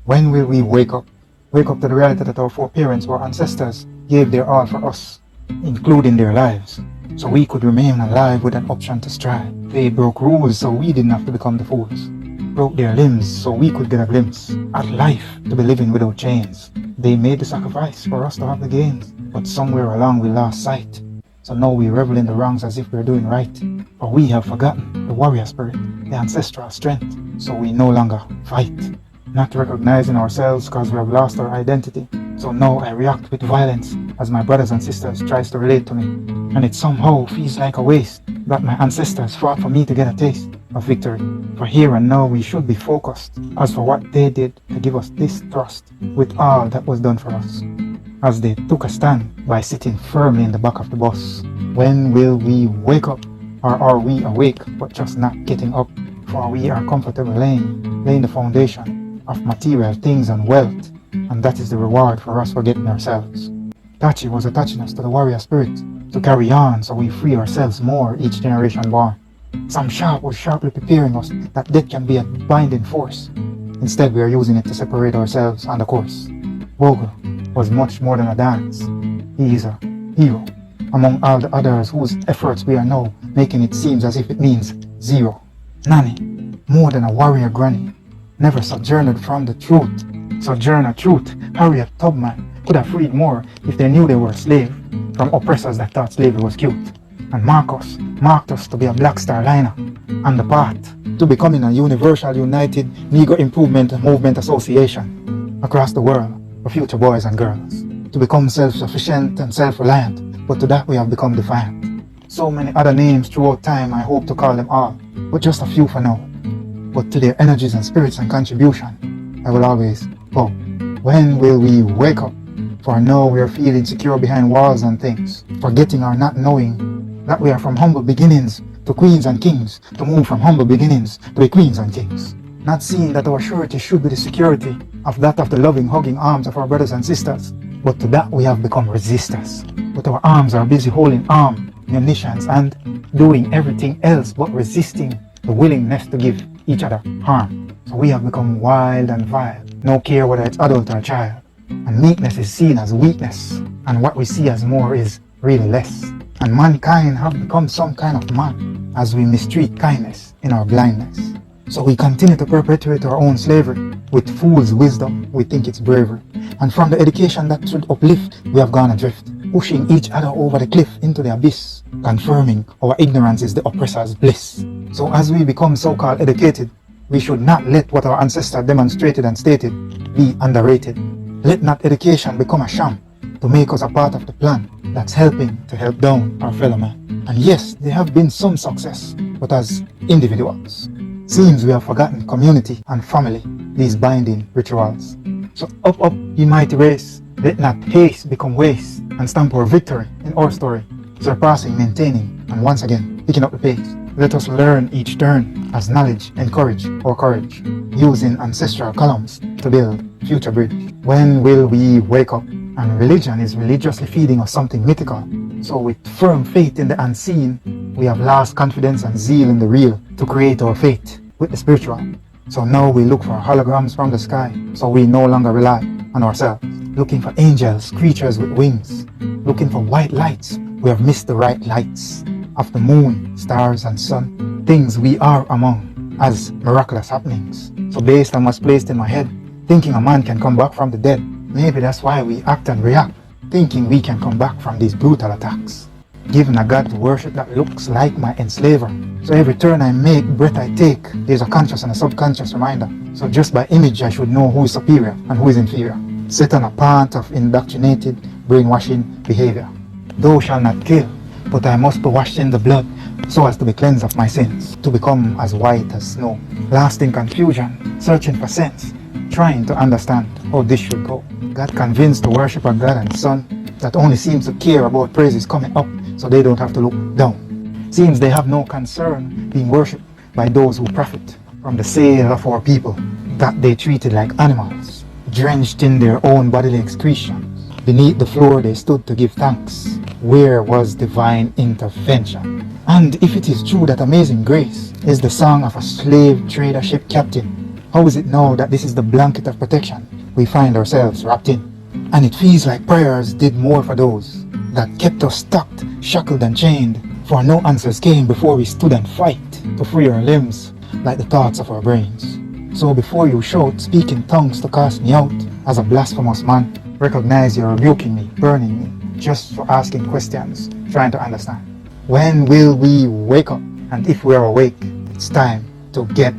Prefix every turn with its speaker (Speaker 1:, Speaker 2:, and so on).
Speaker 1: When will we wake up? Wake up to the reality that our foreparents, our ancestors, gave their all for us, including their lives, so we could remain alive with an option to strive. They broke rules so we didn't have to become the fools. Broke their limbs so we could get a glimpse at life to be living without chains. They made the sacrifice for us to have the gains, but somewhere along we lost sight. So now we revel in the wrongs as if we're doing right. For we have forgotten the warrior spirit, the ancestral strength, so we no longer fight. Not recognizing ourselves because we have lost our identity. So now I react with violence as my brothers and sisters tries to relate to me. And it somehow feels like a waste that my ancestors fought for me to get a taste of victory. For here and now we should be focused as for what they did to give us this trust with all that was done for us. As they took a stand by sitting firmly in the back of the bus. When will we wake up? Or are we awake but just not getting up? For we are comfortable laying the foundation of material things and wealth, and that is the reward for us forgetting ourselves. Tachi was attaching us to the warrior spirit to carry on so we free ourselves more each generation born. Some sharp was sharply preparing us that death can be a binding force. Instead we are using it to separate ourselves on the course. Bogle was much more than a dance. He is a hero among all the others whose efforts we are now making it seems as if it means zero. Nanny, more than a warrior granny, never sojourned from the truth. Sojourner truth, Harriet Tubman could have freed more if they knew they were a slave from oppressors that thought slavery was cute. And Marcus marked us to be a Black Star Liner on the path to becoming a universal united Negro Improvement Movement Association across the world for future boys and girls. To become self-sufficient and self-reliant, but to that we have become defiant. So many other names throughout time I hope to call them all, but just a few for now. But to their energies and spirits and contribution, I will always bow. When will we wake up? For now we are feeling secure behind walls and things, forgetting or not knowing that we are from humble beginnings to queens and kings, to move from humble beginnings to be queens and kings. Not seeing that our surety should be the security of that of the loving, hugging arms of our brothers and sisters, but to that we have become resistors. But our arms are busy holding munitions and doing everything else but resisting the willingness to give each other harm. So we have become wild and vile, no care whether it's adult or child. And meekness is seen as weakness, and what we see as more is really less. And mankind have become some kind of man, as we mistreat kindness in our blindness. So we continue to perpetuate our own slavery. With fool's wisdom, we think it's bravery. And from the education that should uplift, we have gone adrift, pushing each other over the cliff into the abyss, confirming our ignorance is the oppressor's bliss. So as we become so-called educated, we should not let what our ancestors demonstrated and stated be underrated. Let not education become a sham to make us a part of the plan that's helping to help down our fellow man. And yes, there have been some success, but as individuals, seems we have forgotten community and family, these binding rituals. So up, ye mighty race, let not haste become waste, and stamp our victory in our story, surpassing, maintaining, and once again, picking up the pace. Let us learn each turn as knowledge encourage our courage, using ancestral columns to build future bridge. When will we wake up? And religion is religiously feeding us something mythical. So with firm faith in the unseen, we have lost confidence and zeal in the real to create our faith with the spiritual. So now we look for holograms from the sky, so we no longer rely on ourselves. Looking for angels, creatures with wings. Looking for white lights, we have missed the right lights of the moon, stars and sun, things we are among as miraculous happenings. So based on what's placed in my head, thinking a man can come back from the dead, maybe that's why we act and react, thinking we can come back from these brutal attacks. Given a God to worship that looks like my enslaver. So every turn I make, breath I take, there's a conscious and a subconscious reminder. So just by image I should know who is superior and who is inferior. Set on a path of indoctrinated, brainwashing behavior. Thou shalt not kill, but I must be washed in the blood, so as to be cleansed of my sins, to become as white as snow. Lost in confusion, searching for sense, trying to understand how this should go. Got convinced to worship a God and Son that only seems to care about praises coming up, so they don't have to look down. Seems they have no concern being worshipped by those who profit from the sale of our people, that they treated like animals, drenched in their own bodily excretions. Beneath the floor they stood to give thanks. Where was divine intervention? And if it is true that Amazing Grace is the song of a slave trader ship captain, how is it now that this is the blanket of protection we find ourselves wrapped in? And it feels like prayers did more for those that kept us stocked, shackled and chained, for no answers came before we stood and fight to free our limbs like the thoughts of our brains. So before you shout, speak in tongues to cast me out as a blasphemous man, recognize you're rebuking me, burning me, just for asking questions, trying to understand. When will we wake up? And if we're awake, it's time to get